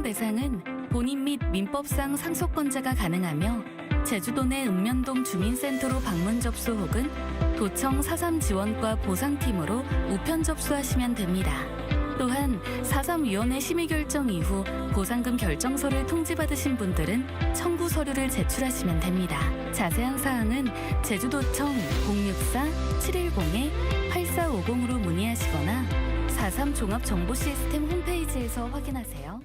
대상은 본인 및 민법상 상속권자가 가능하며 제주도 내 읍면동 주민센터로 방문 접수 혹은 도청 4.3 지원과 보상팀으로 우편 접수하시면 됩니다. 또한 4.3위원회 심의 결정 이후 보상금 결정서를 통지받으신 분들은 청구 서류를 제출하시면 됩니다. 자세한 사항은 제주도청 064-710-8450으로 문의하시거나 4.3 종합정보시스템 홈페이지에서 확인하세요.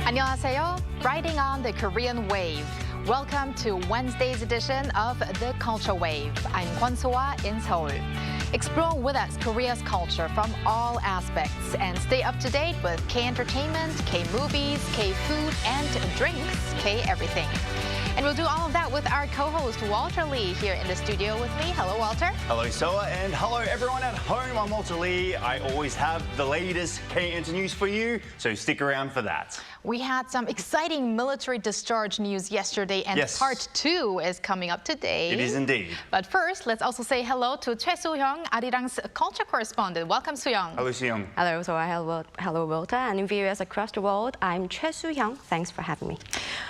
안녕하세요. Riding on the Korean wave. Welcome to Wednesday's edition of The Culture Wave. I'm Kwon So-ah in Seoul. Explore with us Korea's culture from all aspects and stay up to date with K-entertainment, K-movies, K-food, and drinks, K-everything. And we'll do all of that with our co-host, Walter Lee, here in the studio with me. Hello, Walter. Hello, Soa, and hello, everyone at home. I'm Walter Lee. I always have the latest K-Inter news for you, so stick around for that. We had some exciting military discharge news yesterday, and part 2 is coming up today. It is indeed. But first, let's also say hello to Choi Soo-hyung, Arirang's culture correspondent. Welcome, Soo-hyung. Hello, Soo-hyung. Hello, Soa. Hello, Walter. And viewers across the world, I'm Choi Soo-hyung. Thanks for having me.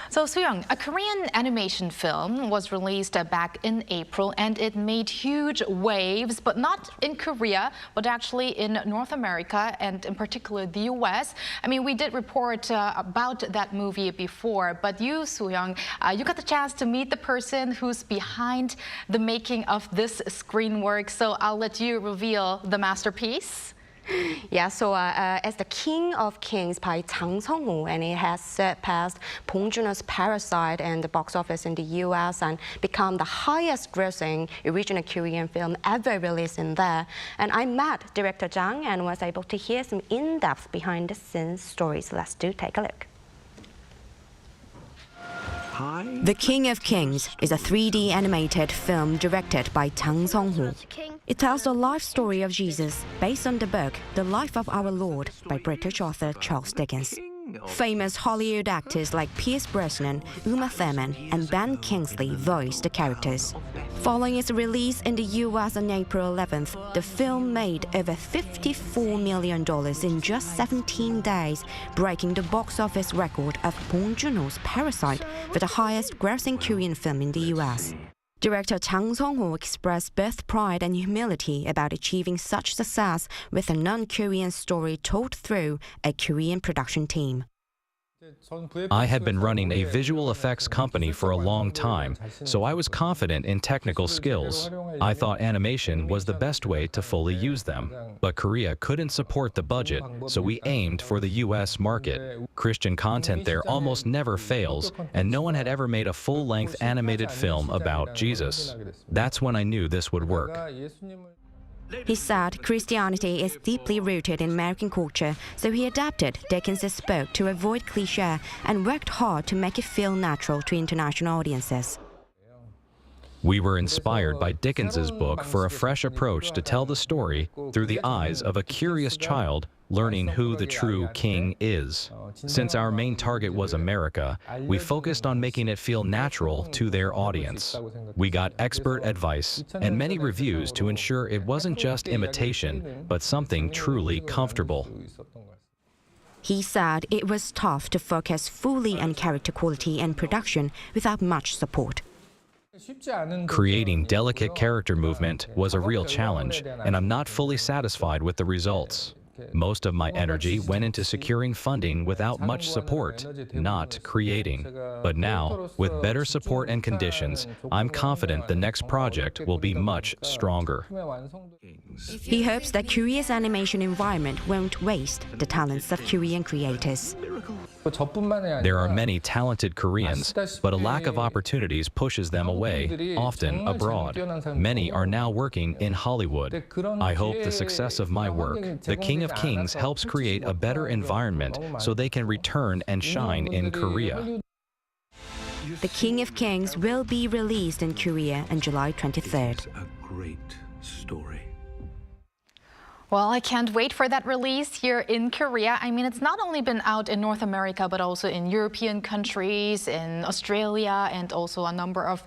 So, Soo-hyung, a Korean animation film was released back in April, and it made huge waves, but not in Korea, but actually in North America, and in particular the US. I mean, we did report about that movie before, but you, Soo-hyung, you got the chance to meet the person who's behind the making of this screen work, so I'll let you reveal the masterpiece. Yeah, so as the King of Kings by Jang Seong-ho, and it has surpassed Bong Joon-ho's Parasite in the box office in the US and become the highest grossing original Korean film ever released in there. And I met director Jang and was able to hear some in-depth behind-the-scenes stories. Let's take a look. The King of Kings is a 3D animated film directed by Jang Seong-ho. It tells the life story of Jesus based on the book The Life of Our Lord by British author Charles Dickens. Famous Hollywood actors like Pierce Brosnan, Uma Thurman, and Ben Kingsley voiced the characters. Following its release in the US on April 11th, the film made over $54 million in just 17 days, breaking the box office record of Bong Joon-ho's Parasite for the highest grossing Korean film in the US. Director Jang Seong-ho expressed both pride and humility about achieving such success with a non-Korean story told through a Korean production team. I had been running a visual effects company for a long time, so I was confident in technical skills. I thought animation was the best way to fully use them. But Korea couldn't support the budget, so we aimed for the US market. Christian content there almost never fails, and no one had ever made a full-length animated film about Jesus. That's when I knew this would work. He said Christianity is deeply rooted in American culture, so he adapted Dickens' book to avoid cliché and worked hard to make it feel natural to international audiences. We were inspired by Dickens's book for a fresh approach to tell the story through the eyes of a curious child learning who the true king is. Since our main target was America, we focused on making it feel natural to their audience. We got expert advice and many reviews to ensure it wasn't just imitation, but something truly comfortable. He said it was tough to focus fully on character quality and production without much support. Creating delicate character movement was a real challenge, and I'm not fully satisfied with the results. Most of my energy went into securing funding without much support, not creating. But now, with better support and conditions, I'm confident the next project will be much stronger. He hopes that Korea's animation environment won't waste the talents of Korean creators. There are many talented Koreans, but a lack of opportunities pushes them away, often abroad. Many are now working in Hollywood. I hope the success of my work, The King of Kings, helps create a better environment so they can return and shine in Korea. The King of Kings will be released in Korea on July 23rd. A great story. Well, I can't wait for that release here in Korea. I mean, it's not only been out in North America, but also in European countries, in Australia, and also a number of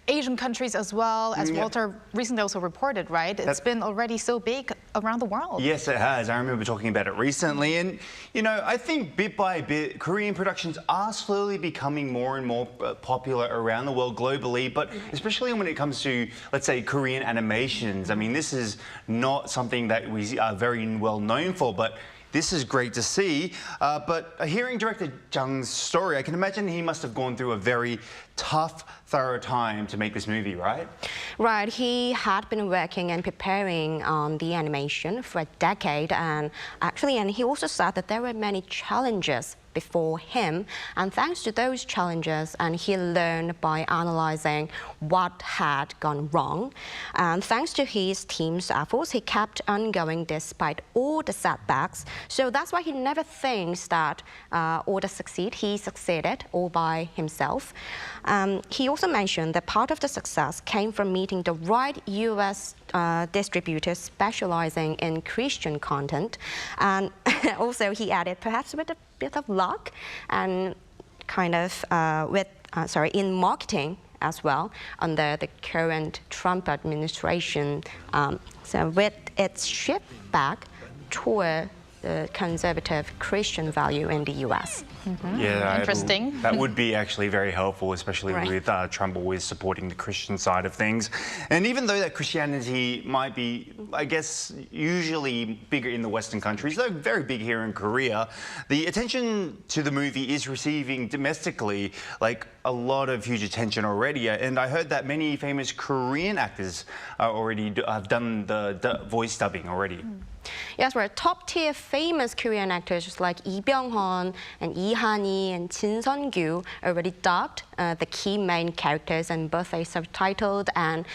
Asian countries as well, as Walter recently also reported, right? It's been already so big around the world. Yes, it has. I remember talking about it recently. And, you know, I think bit by bit, Korean productions are slowly becoming more and more popular around the world globally, but especially when it comes to, let's say, Korean animations. I mean, this is not something that we are very well known for, but this is great to see. But hearing director Jang's story, I can imagine he must have gone through a very tough, thorough time to make this movie, right? Right. He had been working and preparing on the animation for a decade, and he also said that there were many challenges before him, and thanks to those challenges, and he learned by analyzing what had gone wrong, and thanks to his team's efforts, he kept on going despite all the setbacks. So that's why he never thinks that all the succeed. He succeeded all by himself. He also mentioned that part of the success came from meeting the right U.S. Distributors specializing in Christian content, and also he added, perhaps with a bit of luck and kind of in marketing as well under the current Trump administration. So with its shift back toward the conservative Christian value in the U.S. Yeah, interesting. That would be actually very helpful, especially with Trump always supporting the Christian side of things. And even though that Christianity might be, I guess, usually bigger in the Western countries, though very big here in Korea, the attention to the movie is receiving domestically like a lot of huge attention already. And I heard that many famous Korean actors have done the voice dubbing already. Yes, we're top-tier famous Korean actors like Lee Byung-hun and Lee Han-hee and Jin Sun-gyu already dubbed the key main characters, and both a subtitled and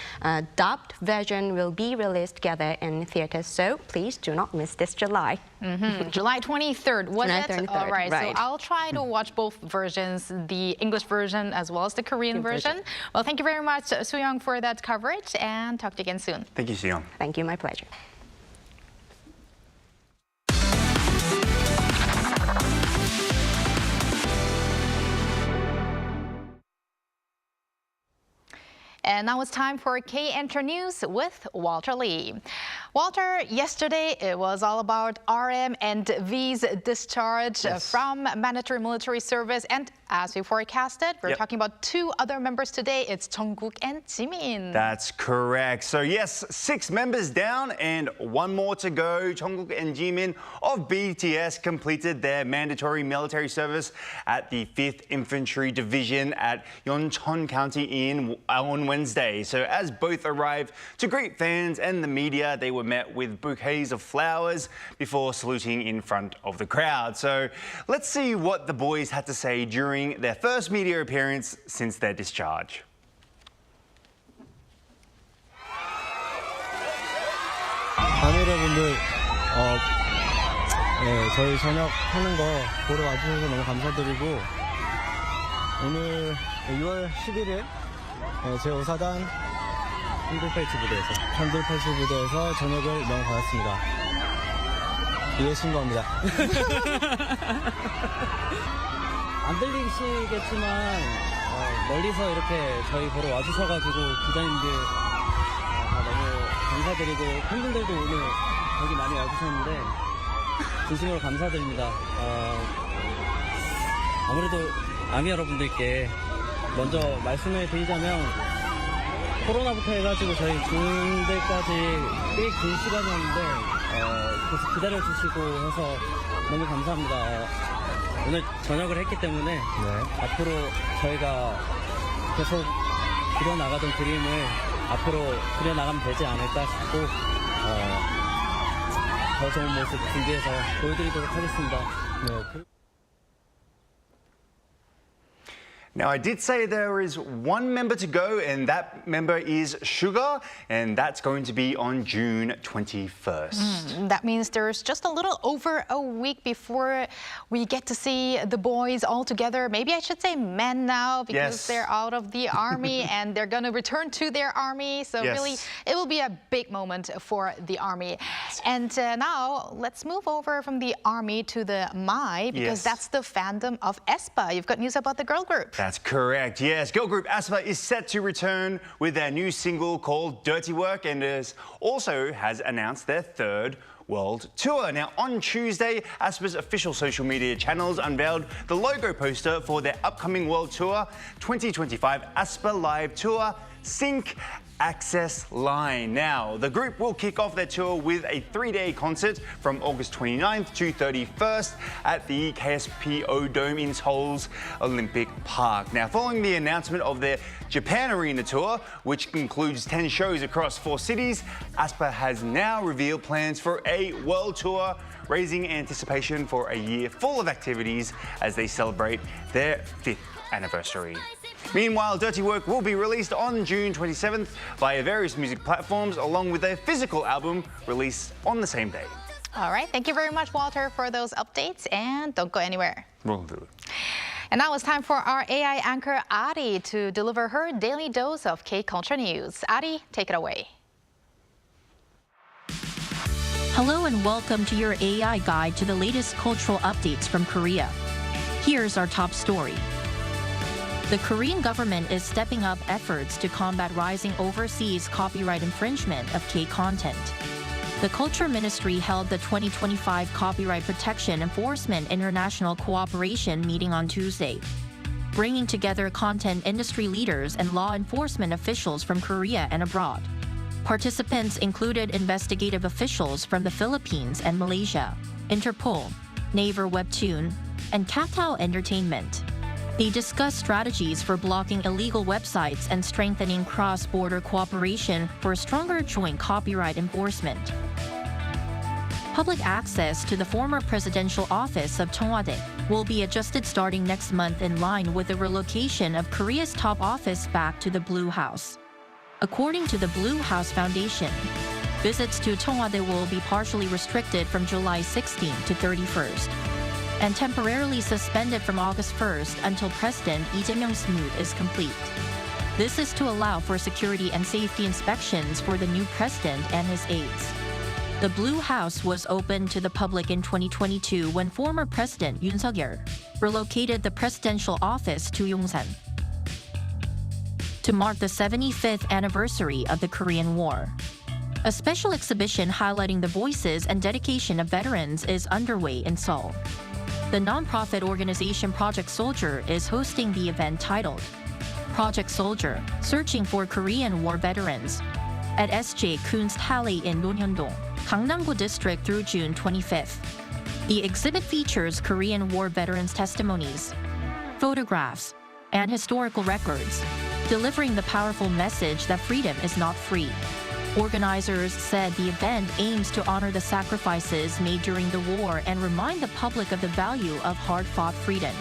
dubbed version will be released together in theaters. So please do not miss this July. July 23rd, was July it? 23rd, All right, right. so I'll try to watch both versions, the English version as well as the Korean version. Well, thank you very much, Soo-young, for that coverage, and talk to you again soon. Thank you, Soo-young. Thank you, my pleasure. And now it's time for K-Enter News with Walter Lee. Walter, yesterday it was all about RM and V's discharge from mandatory military service. And as we forecasted, we're talking about two other members today. It's Jungkook and Jimin. That's correct. So yes, 6 members down and 1 more to go. Jungkook and Jimin of BTS completed their mandatory military service at the 5th Infantry Division at Yeoncheon County on Wednesday. So as both arrived to greet fans and the media, they were met with bouquets of flowers before saluting in front of the crowd. So let's see what the boys had to say during their first media appearance since their discharge. 여러분들 저희 저녁 하는 거 보러 와주셔서 너무 감사드리고 오늘 6월 11일 제5사단 한들팔찌 부대에서 저녁을 명받았습니다. 이에 신고합니다. 안 들리시겠지만 멀리서 이렇게 저희 보러 와주셔가지고 기자님들 다 너무 감사드리고 팬분들도 오늘 여기 많이 와주셨는데 진심으로 감사드립니다. 아무래도 아미 여러분들께 먼저 말씀을 드리자면 코로나부터 해가지고 저희 중대까지 꽤 긴 시간이었는데 계속 기다려주시고 해서 너무 감사합니다. 오늘 저녁을 했기 때문에 앞으로 저희가 계속 그려나가던 그림을 앞으로 그려나가면 되지 않을까 싶고 더 좋은 모습 준비해서 보여드리도록 하겠습니다. Now, I did say there is one member to go, and that member is Sugar, and that's going to be on June 21st. That means there's just a little over a week before we get to see the boys all together. Maybe I should say men now because they're out of the army and they're going to return to their army. So really, it will be a big moment for the army. And now let's move over from the army to the MAI because that's the fandom of aespa. You've got news about the girl group. That's correct, yes. Girl group aespa is set to return with their new single called Dirty Work and also has announced their third world tour. Now, on Tuesday, aespa's official social media channels unveiled the logo poster for their upcoming world tour, 2025 aespa Live Tour Sync Access Line. Now, the group will kick off their tour with a 3-day concert from August 29th to 31st at the KSPO Dome in Seoul's Olympic Park. Now, following the announcement of their Japan Arena tour, which includes 10 shows across 4 cities, aespa has now revealed plans for a world tour, raising anticipation for a year full of activities as they celebrate their 5th anniversary. Meanwhile, Dirty Work will be released on June 27th via various music platforms, along with their physical album released on the same day. All right, thank you very much, Walter, for those updates, and don't go anywhere. Will do. And now it's time for our AI anchor, Ari, to deliver her daily dose of K-Culture news. Ari, take it away. Hello and welcome to your AI guide to the latest cultural updates from Korea. Here's our top story. The Korean government is stepping up efforts to combat rising overseas copyright infringement of K-content. The Culture Ministry held the 2025 Copyright Protection Enforcement International Cooperation meeting on Tuesday, bringing together content industry leaders and law enforcement officials from Korea and abroad. Participants included investigative officials from the Philippines and Malaysia, Interpol, Naver Webtoon, and Kakao Entertainment. They discussed strategies for blocking illegal websites and strengthening cross-border cooperation for stronger joint copyright enforcement. Public access to the former presidential office of Cheongwade will be adjusted starting next month in line with the relocation of Korea's top office back to the Blue House. According to the Blue House Foundation, visits to Cheongwade will be partially restricted from July 16th to 31st. And temporarily suspended from August 1st until President Lee Jae-myung's move is complete. This is to allow for security and safety inspections for the new president and his aides. The Blue House was opened to the public in 2022 when former President Yoon Suk-yeol relocated the presidential office to Yongsan. To mark the 75th anniversary of the Korean War, a special exhibition highlighting the voices and dedication of veterans is underway in Seoul. The nonprofit organization Project Soldier is hosting the event titled Project Soldier, Searching for Korean War Veterans at SJ Kunsthalle in Nonhyundong, Gangnam-gu District through June 25th. The exhibit features Korean War veterans' testimonies, photographs, and historical records, delivering the powerful message that freedom is not free. Organizers said the event aims to honor the sacrifices made during the war and remind the public of the value of hard-fought freedom.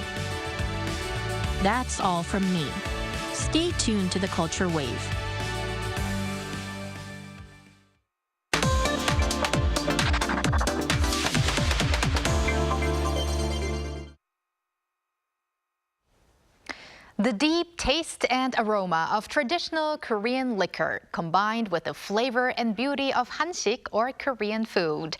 That's all from me. Stay tuned to the Culture Wave. taste and aroma of traditional Korean liquor combined with the flavor and beauty of Hansik or Korean food.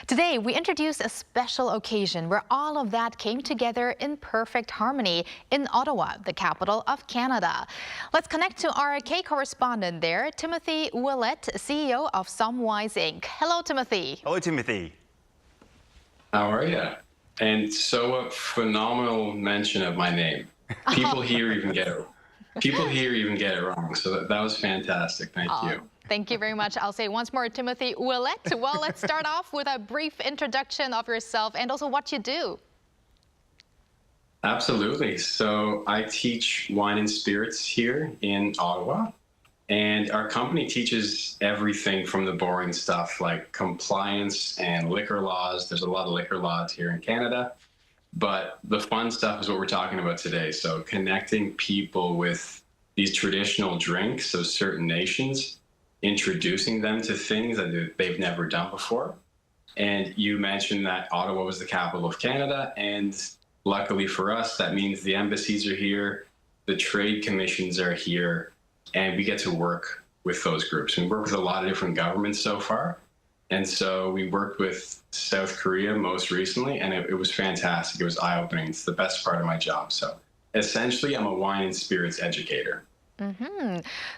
Today, we introduce a special occasion where all of that came together in perfect harmony in Ottawa, the capital of Canada. Let's connect to our K-Correspondent there, Timothy Willett, CEO of Samwise Inc. Hello, Timothy. Hello, Timothy. How are you? And so a phenomenal mention of my name. People here even get it wrong. So that was fantastic. Thank you. Thank you very much. I'll say once more, Timothy Willett. Well, let's start off with a brief introduction of yourself and also what you do. Absolutely. So I teach wine and spirits here in Ottawa. And our company teaches everything from the boring stuff like compliance and liquor laws. There's a lot of liquor laws here in Canada. But the fun stuff is what we're talking about today. So connecting people with these traditional drinks of certain nations, introducing them to things that they've never done before. And you mentioned that Ottawa was the capital of Canada. And luckily for us, that means the embassies are here, the trade commissions are here, and we get to work with those groups. We work with a lot of different governments so far. And so we worked with South Korea most recently, and it was fantastic. It was eye-opening. It's the best part of my job. So essentially, I'm a wine and spirits educator.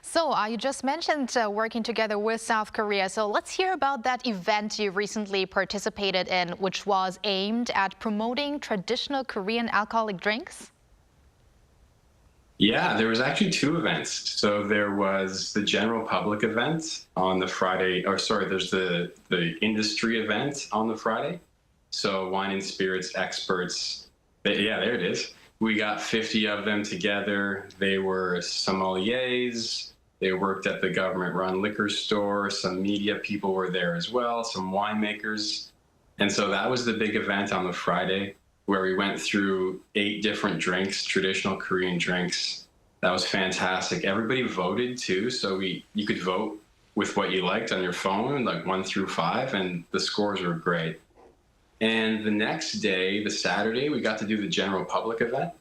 So you just mentioned working together with South Korea. So let's hear about that event you recently participated in, which was aimed at promoting traditional Korean alcoholic drinks. Yeah, there was actually two events. So there was the general public event on the Friday, there's the industry event on the Friday. So wine and spirits experts, yeah, there it is. We got 50 of them together. They were sommeliers. They worked at the government-run liquor store. Some media people were there as well, some winemakers. And so that was the big event on the Friday, where we went through 8 different drinks, traditional Korean drinks. That was fantastic. Everybody voted too, so you could vote with what you liked on your phone, like 1 through 5, and the scores were great. And the next day, the Saturday, we got to do the general public event.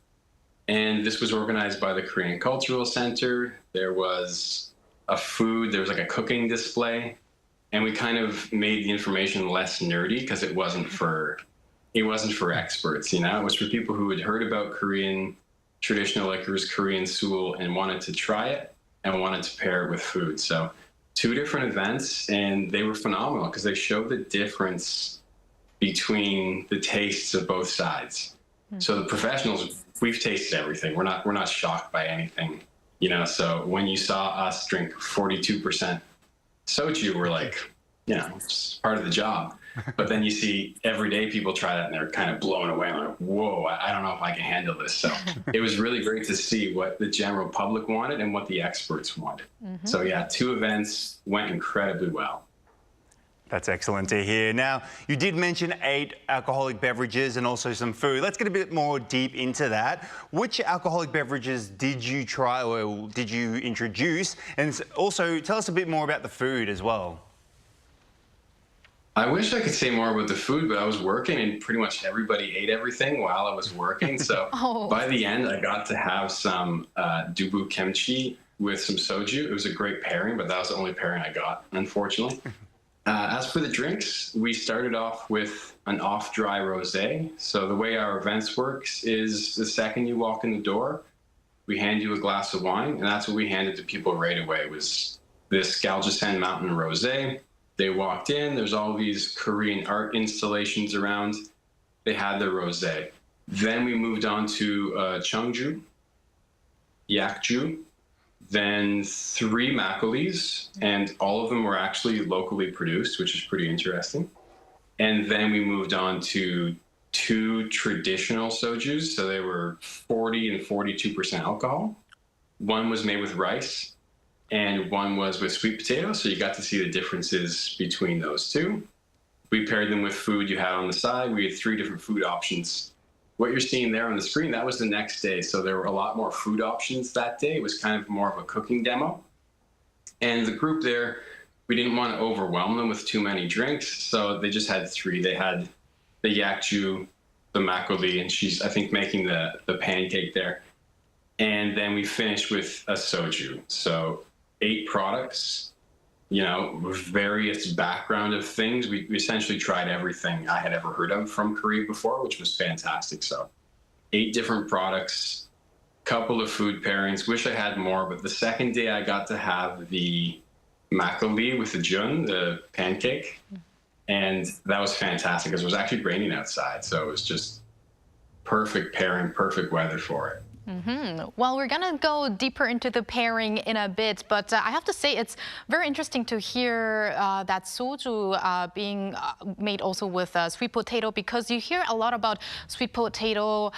And this was organized by the Korean Cultural Center. There was like a cooking display. And we kind of made the information less nerdy because it wasn't for experts, you know. It was for people who had heard about Korean traditional liquors, Korean Soul, and wanted to try it and wanted to pair it with food. So 2 different events, and they were phenomenal because they showed the difference between the tastes of both sides. So the professionals, we've tasted everything. We're not shocked by anything, you know. So when you saw us drink 42% soju, we're like, you know, it's part of the job. But then you see everyday people try that and they're kind of blown away. I'm like, whoa, I don't know if I can handle this. So it was really great to see what the general public wanted and what the experts wanted. So yeah, 2 events went incredibly well. That's excellent to hear. Now, you did mention 8 alcoholic beverages and also some food. Let's get a bit more deep into that. Which alcoholic beverages did you try or did you introduce? And also, tell us a bit more about the food as well. I wish I could say more about the food, but I was working and pretty much everybody ate everything while I was working. So by the end, I got to have some dubu kimchi with some soju. It was a great pairing, but that was the only pairing I got, unfortunately. As for the drinks, we started off with an off-dry rosé. So the way our events works is the second you walk in the door, we hand you a glass of wine, and that's what we handed to people right away. It was this Galgesen Mountain Rosé. They walked in, there's all these Korean art installations around. They had their rosé. Then we moved on to Cheongju, Yakju, then 3 macaulés, and all of them were actually locally produced, which is pretty interesting. And then we moved on to 2 traditional sojus, so they were 40 and 42% alcohol. One was made with rice, and one was with sweet potato, so you got to see the differences between those 2. We paired them with food you had on the side. We had 3 different food options. What you're seeing there on the screen, that was the next day, so there were a lot more food options that day. It was kind of more of a cooking demo. And the group there, we didn't want to overwhelm them with too many drinks, so they just had 3. They had the yakju, the macaulay, and she's, I think, making the pancake there. And then we finished with a soju. So 8 products, you know, various background of things. We essentially tried everything I had ever heard of from Korea before, which was fantastic. So 8 different products, couple of food pairings. Wish I had more, but the second day I got to have the makgeolli with the jun, the pancake, and that was fantastic because it was actually raining outside. So it was just perfect pairing, perfect weather for it. Well, we're going to go deeper into the pairing in a bit, but I have to say it's very interesting to hear that soju being made also with sweet potato, because you hear a lot about sweet potato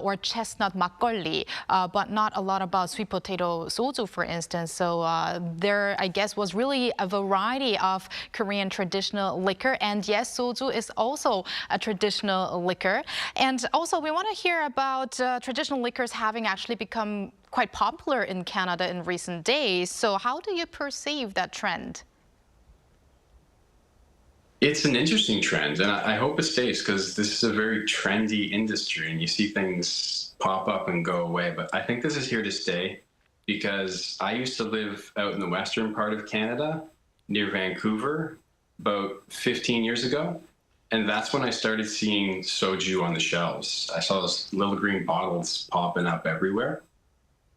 or chestnut makgeolli, but not a lot about sweet potato soju, for instance. So there, I guess, was really a variety of Korean traditional liquor. And yes, soju is also a traditional liquor. And also, we want to hear about traditional liquors having actually become quite popular in Canada in recent days. So how do you perceive that trend? It's an interesting trend, and I hope it stays, because this is a very trendy industry and you see things pop up and go away. But I think this is here to stay, because I used to live out in the western part of Canada near Vancouver about 15 years ago. And that's when I started seeing soju on the shelves. I saw those little green bottles popping up everywhere.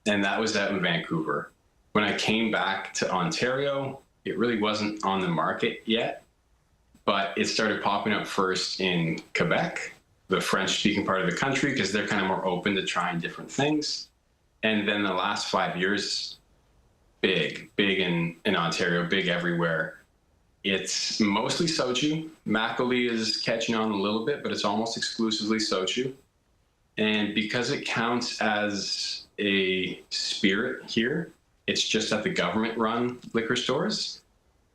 And that was out in Vancouver. When I came back to Ontario, it really wasn't on the market yet, but it started popping up first in Quebec, the French-speaking part of the country, because they're kind of more open to trying different things. And then the last 5 years, big in Ontario, big everywhere. It's mostly soju. Makgeolli is catching on a little bit, but it's almost exclusively soju. And because it counts as a spirit here, it's just at the government-run liquor stores.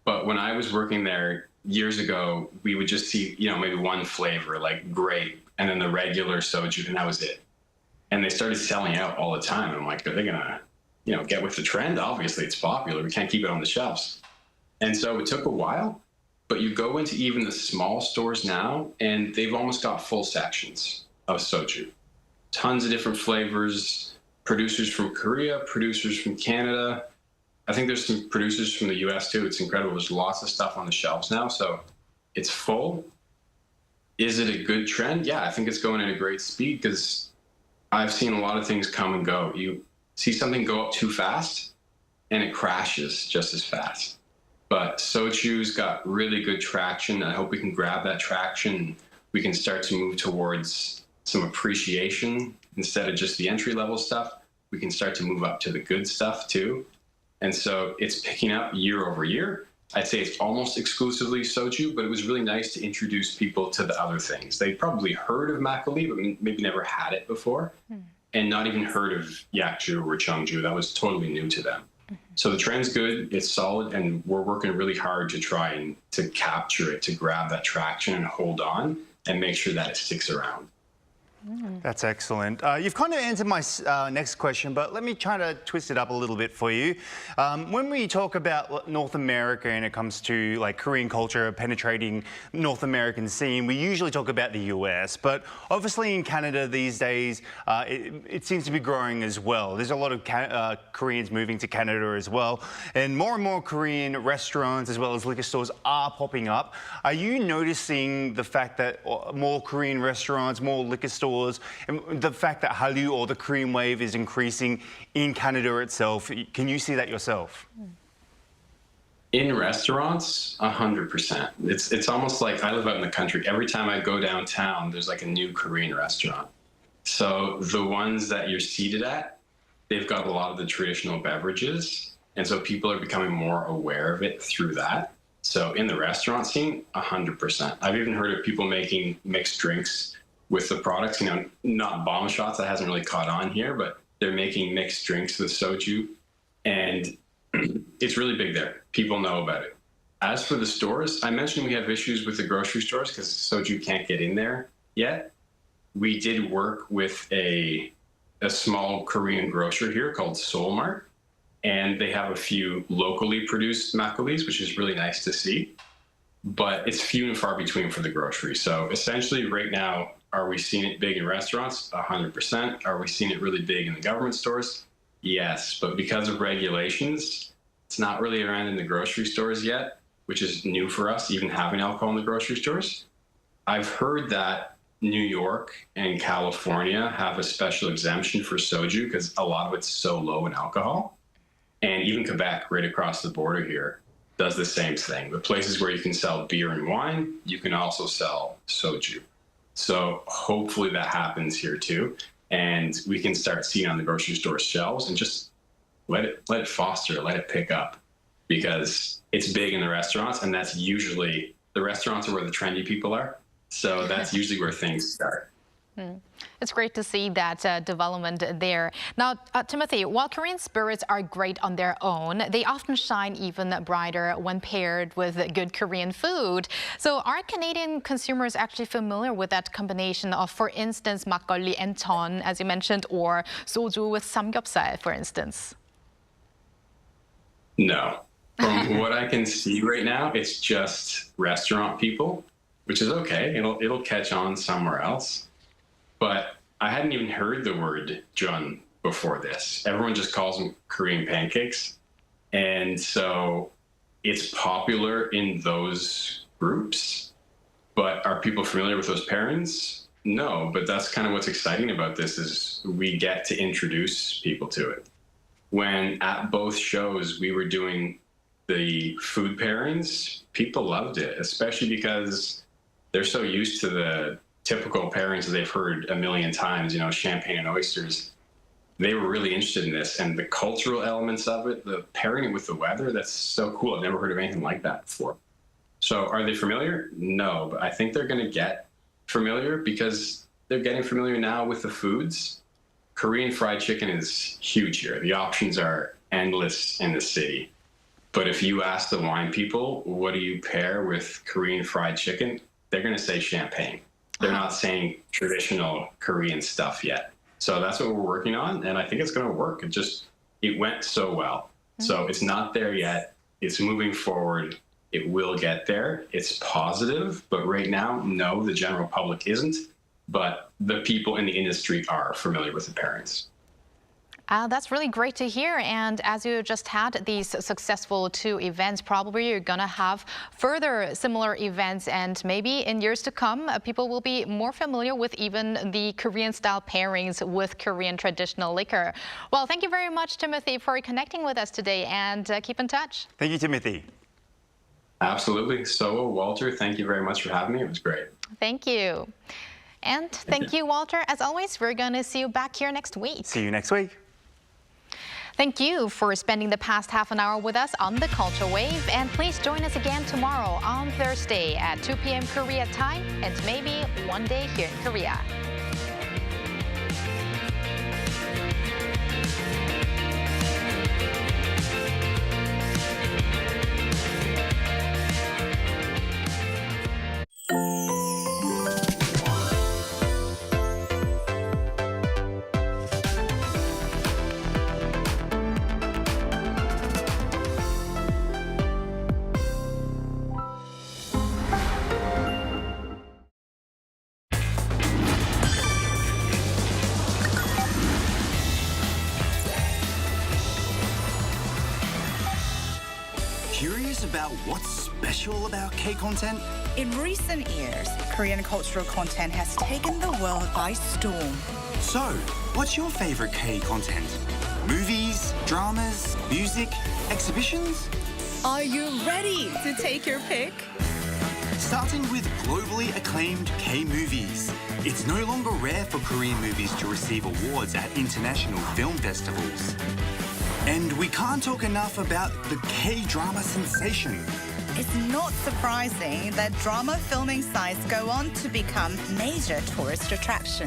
But when I was working there years ago, we would just see, you know, maybe one flavor, like grape, and then the regular soju, and that was it. And they started selling out all the time. I'm like, are they gonna, you know, get with the trend? Obviously, it's popular. We can't keep it on the shelves. And so it took a while, but you go into even the small stores now, and they've almost got full sections of soju. Tons of different flavors, producers from Korea, producers from Canada. I think there's some producers from the US too. It's incredible. There's lots of stuff on the shelves now, so it's full. Is it a good trend? Yeah, I think it's going at a great speed, because I've seen a lot of things come and go. You see something go up too fast, and it crashes just as fast. But soju's got really good traction. I hope we can grab that traction. We can start to move towards some appreciation instead of just the entry-level stuff. We can start to move up to the good stuff too. And so it's picking up year over year. I'd say it's almost exclusively soju, but it was really nice to introduce people to the other things. They probably heard of makgeolli, but maybe never had it before, and not even heard of yakju or cheongju. That was totally new to them. So the trend's good, it's solid, and we're working really hard to try and to capture it, to grab that traction and hold on and make sure that it sticks around. That's excellent. You've kind of answered my next question, but let me try to twist it up a little bit for you. When we talk about North America and it comes to like Korean culture penetrating North American scene, we usually talk about the US, but obviously in Canada these days, it seems to be growing as well. There's a lot of Koreans moving to Canada as well, and more Korean restaurants as well as liquor stores are popping up. Are you noticing the fact that more Korean restaurants, more liquor stores, and the fact that Hallyu or the Korean wave is increasing in Canada itself? Can you see that yourself? In restaurants, 100%. It's almost like I live out in the country. Every time I go downtown, there's like a new Korean restaurant. So the ones that you're seated at, they've got a lot of the traditional beverages. And so people are becoming more aware of it through that. So in the restaurant scene, 100%. I've even heard of people making mixed drinks with the products, you know, not bomb shots, that hasn't really caught on here, but they're making mixed drinks with soju, and it's really big there. People know about it. As for the stores, I mentioned we have issues with the grocery stores because soju can't get in there yet. We did work with a small Korean grocer here called Seoul Mart, and they have a few locally produced makgeollis, which is really nice to see, but it's few and far between for the grocery. So essentially right now, Are we seeing it big in restaurants? 100%. Are we seeing it really big in the government stores? Yes, but because of regulations, it's not really around in the grocery stores yet, which is new for us, even having alcohol in the grocery stores. I've heard that New York and California have a special exemption for soju because a lot of it's so low in alcohol. And even Quebec, right across the border here, does the same thing. The places where you can sell beer and wine, you can also sell soju. So hopefully that happens here too. And we can start seeing on the grocery store shelves and just let it foster, let it pick up, because it's big in the restaurants, and that's usually, the restaurants are where the trendy people are. So that's usually where things start. It's great to see that development there. Now, Timothy, while Korean spirits are great on their own, they often shine even brighter when paired with good Korean food. So are Canadian consumers actually familiar with that combination of, for instance, makgeolli and jeon, as you mentioned, or soju with samgyeopsal, for instance? No. From what I can see right now, it's just restaurant people, which is okay. It'll catch on somewhere else. But I hadn't even heard the word jeon before this. Everyone just calls them Korean pancakes. And so it's popular in those groups. But are people familiar with those pairings? No, but that's kind of what's exciting about this, is we get to introduce people to it. When at both shows we were doing the food pairings, people loved it, especially because they're so used to the typical pairings that they've heard a million times, champagne and oysters. They were really interested in this, and the cultural elements of it, the pairing it with the weather, that's so cool. I've never heard of anything like that before. So are they familiar? No, but I think they're going to get familiar because they're getting familiar now with the foods. Korean fried chicken is huge here. The options are endless in the city. But if you ask the wine people, what do you pair with Korean fried chicken? They're going to say champagne. They're not saying traditional Korean stuff yet. So that's what we're working on, and I think it's going to work. It went so well. So it's not there yet. It's moving forward. It will get there. It's positive, but right now, no, the general public isn't. But the people in the industry are familiar with the pairings. That's really great to hear. And as you just had these successful 2 events, probably you're going to have further similar events. And maybe in years to come, people will be more familiar with even the Korean style pairings with Korean traditional liquor. Well, thank you very much, Timothy, for connecting with us today, and keep in touch. Thank you, Timothy. Absolutely. So, Walter, thank you very much for having me. It was great. Thank you. And thank you, Walter. As always, we're going to see you back here next week. See you next week. Thank you for spending the past half an hour with us on the Culture Wave. And please join us again tomorrow on Thursday at 2 p.m. Korea time, and maybe one day here in Korea. Curious about what's special about K-content? In recent years, Korean cultural content has taken the world by storm. So, what's your favorite K-content? Movies, dramas, music, exhibitions? Are you ready to take your pick? Starting with globally acclaimed K-movies. It's no longer rare for Korean movies to receive awards at international film festivals. And we can't talk enough about the K-drama sensation. It's not surprising that drama filming sites go on to become major tourist attractions.